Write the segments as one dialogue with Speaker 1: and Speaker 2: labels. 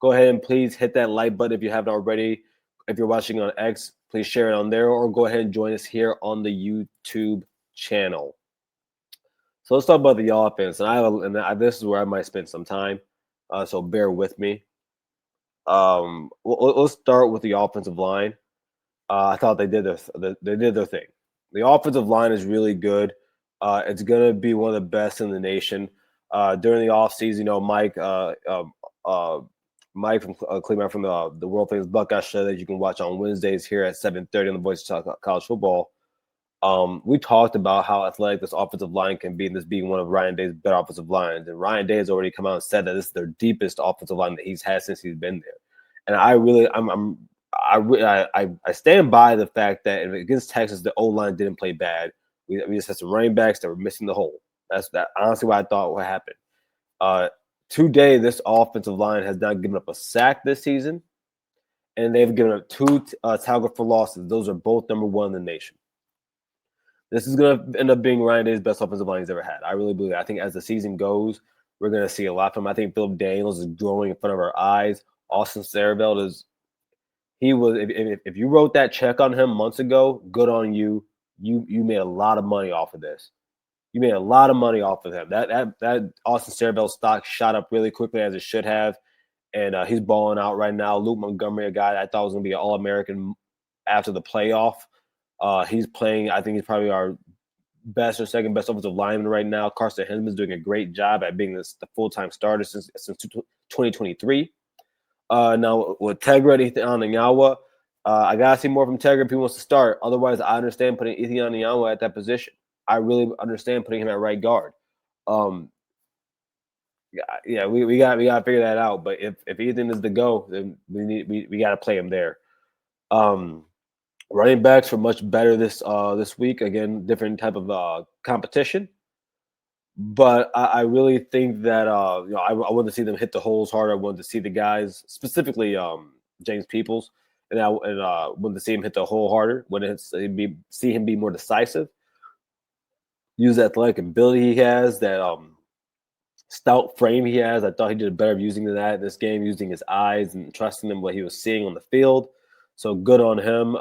Speaker 1: go ahead and please hit that like button if you haven't already. If you're watching on X, please share it on there, or go ahead and join us here on the YouTube channel. So let's talk about the offense, this is where I might spend some time, so bear with me. Let's start with the offensive line. I thought they did their thing. The offensive line is really good. It's gonna be one of the best in the nation. During the offseason, Mike from Cleveland from the world famous Buckeye show that you can watch on Wednesdays here at 7:30 on the Voice of College Football. We talked about how athletic this offensive line can be, and this being one of Ryan Day's better offensive lines. And Ryan Day has already come out and said that this is their deepest offensive line that he's had since he's been there. And I stand by the fact that against Texas, the O line didn't play bad. We just had some running backs that were missing the hole. That's honestly what I thought would happen. Today, this offensive line has not given up a sack this season, and they've given up 2 tackles for losses. Those are both number 1 in the nation. This is going to end up being Ryan Day's best offensive line he's ever had. I really believe that. I think as the season goes, we're going to see a lot from him. I think Philip Daniels is growing in front of our eyes. Austin Sarabelt is – if you wrote that check on him months ago, good on you. You made a lot of money off of this. You made a lot of money off of him. That Austin Sarabelt stock shot up really quickly as it should have, and he's balling out right now. Luke Montgomery, a guy that I thought was going to be an All-American after the playoff. He's playing. I think he's probably our best or second best offensive lineman right now. Carson Hinsman's doing a great job at being the full-time starter since 2023. Now with Tegra and Ethan Onyanyawa, I gotta see more from Tegra if he wants to start. Otherwise, I understand putting Ethan Onyanyawa at that position. I really understand putting him at right guard. Yeah, we got to figure that out. But if Ethan is the go, then we got to play him there. Running backs were much better this week. Again, different type of competition. But I really think that I wanted to see them hit the holes harder. I wanted to see the guys, specifically James Peoples, and I wanted to see him hit the hole harder. See him be more decisive. Use that athletic ability he has, that stout frame he has. I thought he did a better using that in this game, using his eyes and trusting him what he was seeing on the field. So good on him.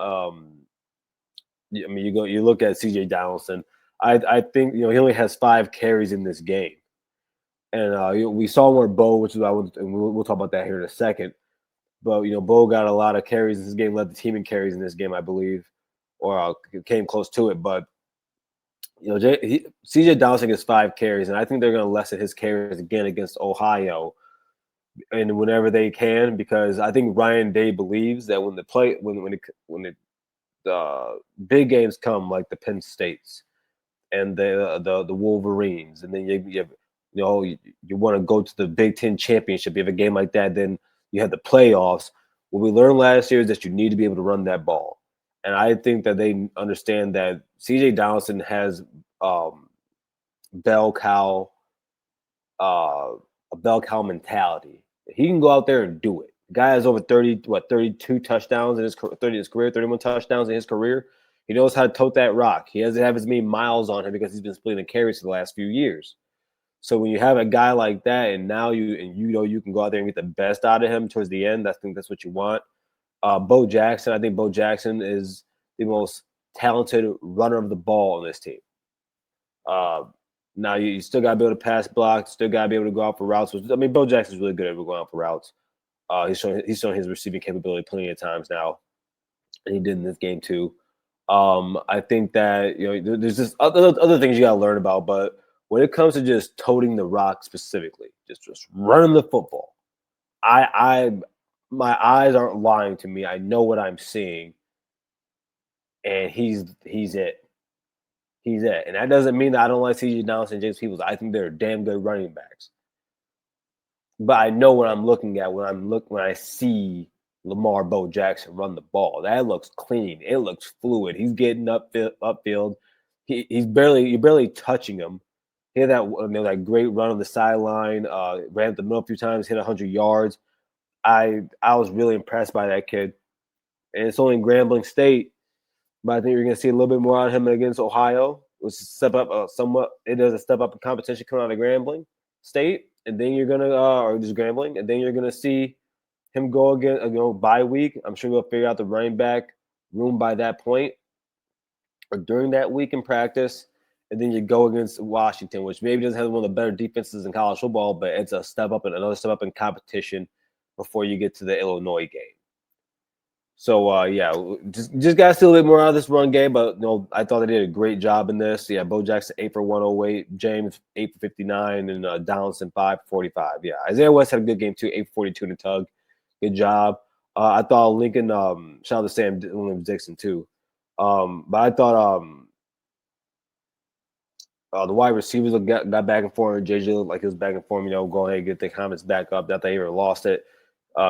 Speaker 1: You look at C.J. Donaldson. I think he only has 5 carries in this game, and we saw more Bo, which is and we'll talk about that here in a second. But Bo got a lot of carries in this game, led the team in carries in this game, I believe, or came close to it. But C.J. Donaldson gets 5 carries, and I think they're going to lessen his carries again against Ohio, and whenever they can, because I think Ryan Day believes that when the big games come, like the Penn States and the Wolverines, and then you want to go to the Big Ten championship. You have a game like that, then you have the playoffs. What we learned last year is that you need to be able to run that ball. And I think that they understand that C.J. Donaldson has a bell cow mentality. He can go out there and do it. The guy has over 32 touchdowns in his career, 31 touchdowns in his career. He knows how to tote that rock. He doesn't have as many miles on him because he's been splitting the carries for the last few years. So when you have a guy like that, and now you can go out there and get the best out of him towards the end, I think that's what you want. Bo Jackson, I think Bo Jackson is the most talented runner of the ball on this team. Now you still got to be able to pass block, still got to be able to go out for routes. Bo Jackson's really good at going out for routes. He's shown his receiving capability plenty of times now, and he did in this game too. I think that there's just other things you got to learn about, but when it comes to just toting the rock specifically, just running the football, my eyes aren't lying to me. I know what I'm seeing, and he's it. He's it. And that doesn't mean that I don't like C.J. Donaldson and James Peoples. I think they're damn good running backs. But I know what I'm looking at when I see Lamar Bo Jackson run the ball. That looks clean. It looks fluid. He's getting upfield. You're barely touching him. He had that great run on the sideline, ran up the middle a few times, hit 100 yards. I was really impressed by that kid. And it's only in Grambling State, but I think you're going to see a little bit more out of him against Ohio, which is a step up somewhat. It is a step up in competition coming out of Grambling State, and then you're going to or just Grambling, and then you're going to see him go again, bye week. I'm sure we'll figure out the running back room by that point or during that week in practice. And then you go against Washington, which maybe doesn't have one of the better defenses in college football, but it's a step up and another step up in competition before you get to the Illinois game. So yeah, just gotta see a little bit more out of this run game. But I thought they did a great job in this. Yeah, Bo Jackson 8 for 108, James 8 for 59, and Donaldson 5 for 45. Yeah, Isaiah West had a good game too, 8 for 42 in the tug. Good job. I thought Lincoln, shout out to Sam Williams Dixon too. But I thought the wide receivers got back and forth. JJ looked like he was back and forth. Go ahead and get the comments back up. Not that he ever lost it.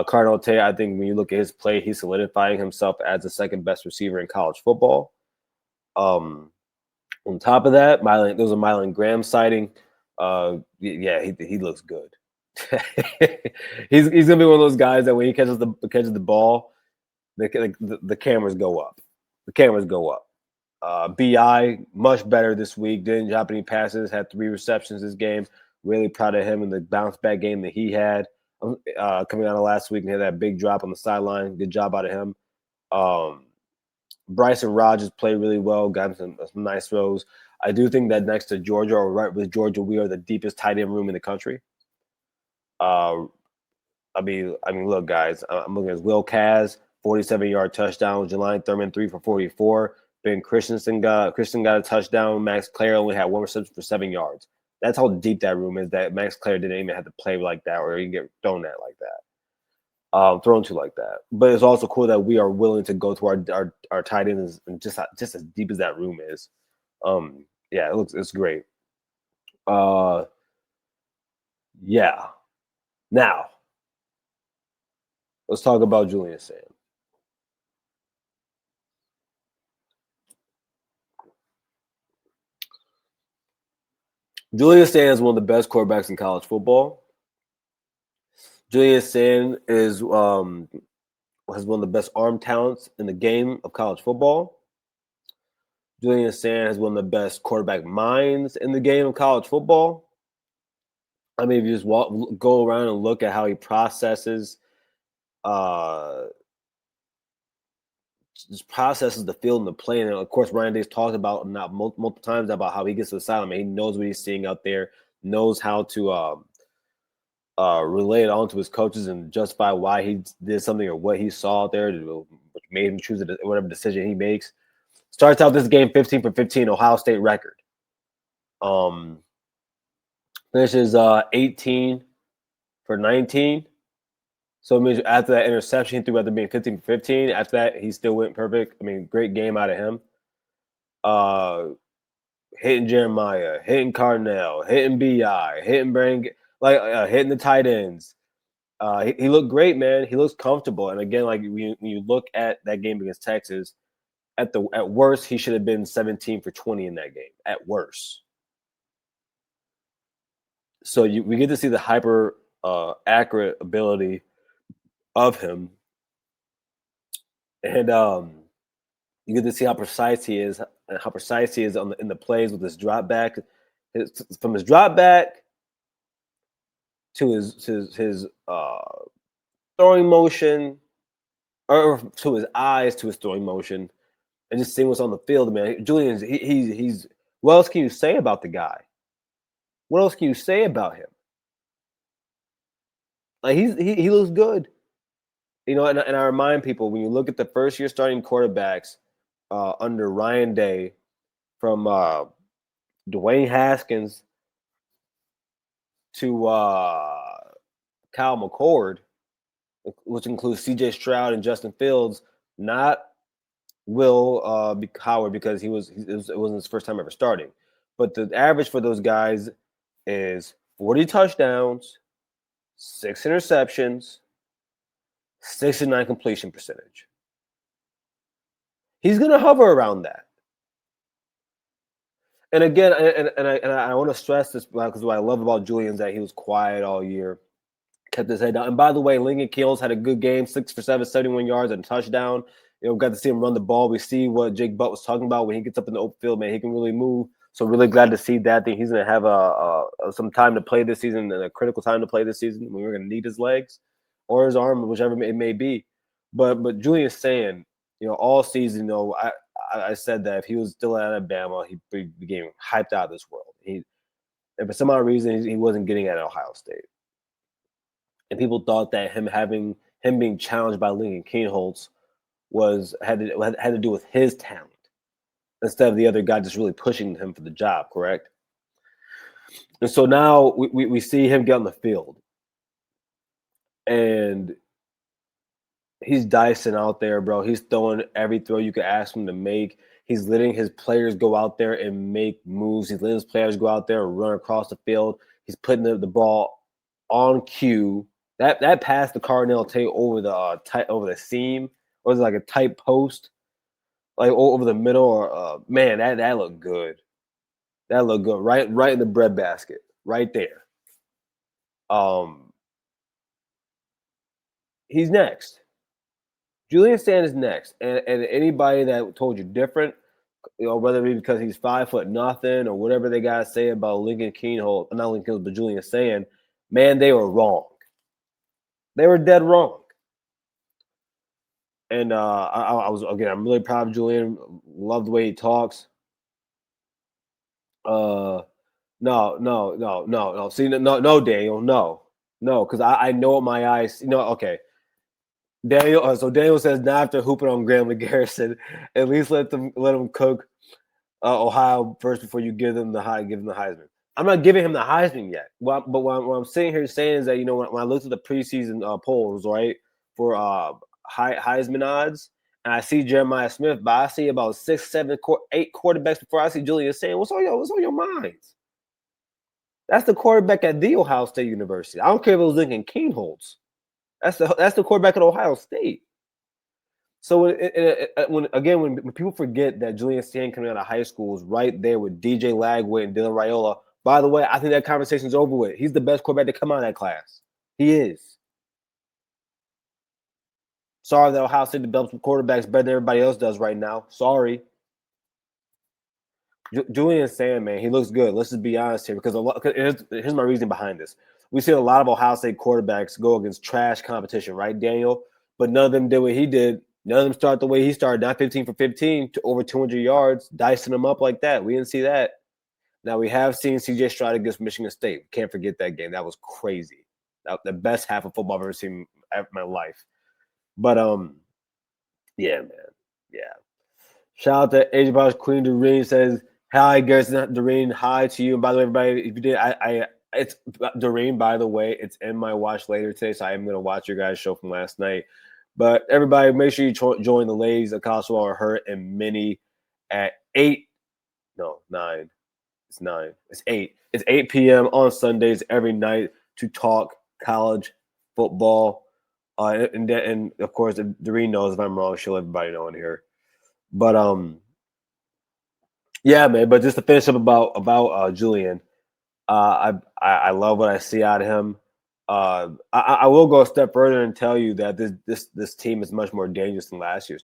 Speaker 1: Cardinal Tate, I think when you look at his play, he's solidifying himself as the second best receiver in college football. On top of that, there was a Mylan Graham sighting. Yeah, he looks good. He's gonna be one of those guys that when he catches the ball, the cameras go up. The cameras go up. Bi much better this week. Didn't drop any passes. Had 3 receptions this game. Really proud of him in the bounce back game that he had coming out of last week and had that big drop on the sideline. Good job out of him. Bryson Rogers played really well. Got some nice throws. I do think that next to Georgia or right with Georgia, we are the deepest tight end room in the country. I mean, look, guys. I'm looking at Will Kaz, 47-yard touchdown. Jelani Thurman 3 for 44. Ben Christensen got a touchdown. Max Clare only had 1 reception for 7 yards. That's how deep that room is. That Max Clare didn't even have to play like that, or he get thrown at like that, thrown to like that. But it's also cool that we are willing to go to our tight ends and just as deep as that room is. Yeah, it's great. Yeah. Now, let's talk about Julian Sayin. Julian Sayin is one of the best quarterbacks in college football. Julian Sayin has one of the best arm talents in the game of college football. Julian Sayin has one of the best quarterback minds in the game of college football. I mean, if you just go around and look at how he processes, the field and the play. And of course, Ryan Day's talked about multiple times about how he gets to the sideline. He knows what he's seeing out there, knows how to relay it on to his coaches and justify why he did something or what he saw out there, which made him choose whatever decision he makes. Starts out this game 15 for 15, Ohio State record. Finishes 18 for 19. So it means after that interception, he threw after being 15 for 15. After that, he still went perfect. I mean, great game out of him. Hitting Jeremiah, hitting Carnell, hitting Bi, hitting Brand, hitting the tight ends. He looked great, man. He looks comfortable. And again, like when you look at that game against Texas, at worst, he should have been 17 for 20 in that game. At worst. So we get to see the hyper accurate ability of him, and you get to see how precise he is and how precise he is in the plays with his drop back, from his drop back to his throwing motion, or to his eyes to his throwing motion, and just seeing what's on the field. Man, Julian, he's what else can you say about the guy? What else can you say about him? Like he looks good. And I remind people, when you look at the first year starting quarterbacks under Ryan Day, from Dwayne Haskins to Kyle McCord, which includes C.J. Stroud and Justin Fields, not Will Howard, because it wasn't his first time ever starting. But the average for those guys is 40 touchdowns, 6 interceptions, 69 completion percentage. He's going to hover around that. And again, I want to stress this, because what I love about Julian is that he was quiet all year, kept his head down. And by the way, Lincoln Keels had a good game, 6 for 7, 71 yards and a touchdown. Got to see him run the ball. We see what Jake Butt was talking about when he gets up in the open field, man. He can really move. So really glad to see that. I think he's going to have some time to play this season, and a critical time to play this season when we're going to need his legs. or his arm, whichever it may be. But Julian's saying, all season, I said that if he was still at Alabama, he'd be getting hyped out of this world. And for some odd reason, he wasn't getting at Ohio State, and people thought that him being challenged by Lincoln Kienholz had to do with his talent instead of the other guy just really pushing him for the job. Correct. And so now we see him get on the field, and he's dicing out there, bro. He's throwing every throw you could ask him to make. He's letting his players go out there and make moves. He's letting his players go out there and run across the field. He's putting the ball on cue. That pass to Cardinal Tate over the seam, or was it like a tight post, like over the middle? Or man, that looked good. That looked good. Right in the breadbasket, right there. He's next. Julian Sayin is next, and anybody that told you different, whether it be because he's 5'0" or whatever they gotta say about Lincoln Kienholz, not Lincoln Kienholz, but Julian Sayin, man, they were wrong. They were dead wrong. And I'm really proud of Julian. Love the way he talks. No. See, no, Daniel, no, because I know what my eyes. Okay. Daniel, so Daniel says now after hooping on Grambling Garrison, at least let them cook Ohio first before you give them the Heisman. I'm not giving him the Heisman yet. But what I'm sitting here saying is that when I looked at the preseason polls, right, for Heisman odds, and I see Jeremiah Smith, but I see about 6, 7, 8 quarterbacks before I see Julian Sayin. What's on your minds? That's the quarterback at the Ohio State University. I don't care if it was Lincoln Kienholz. That's the quarterback at Ohio State. So when people forget that Julian Sayin coming out of high school was right there with DJ Lagway and Dylan Raiola. By the way, I think that conversation's over with. He's the best quarterback to come out of that class. He is. Sorry that Ohio State develops quarterbacks better than everybody else does right now. Sorry. Julian Sayin, man, he looks good. Let's just be honest here, because here's my reason behind this. We see a lot of Ohio State quarterbacks go against trash competition, right, Daniel? But none of them did what he did. None of them start the way he started, not 15 for 15 to over 200 yards, dicing them up like that. We didn't see that. Now, we have seen C.J. Stroud against Michigan State. Can't forget that game. That was crazy. The best half of football I've ever seen in my life. But, yeah, man. Yeah. Shout out to Asian Boss Queen Doreen says, hi, Garrison. Doreen, hi to you. And by the way, everybody, if you did, it's Doreen, by the way. It's in my watch later today, so I am going to watch your guys' show from last night. But everybody, make sure you join the ladies of college football are hurt and mini at 8. No, 9. It's 9. It's 8. It's 8 p.m. on Sundays every night to talk college football. And of course, if Doreen knows if I'm wrong, she'll let everybody know in here. But yeah, man. But just to finish up about Julian, I love what I see out of him. I will go a step further and tell you that this team is much more dangerous than last year's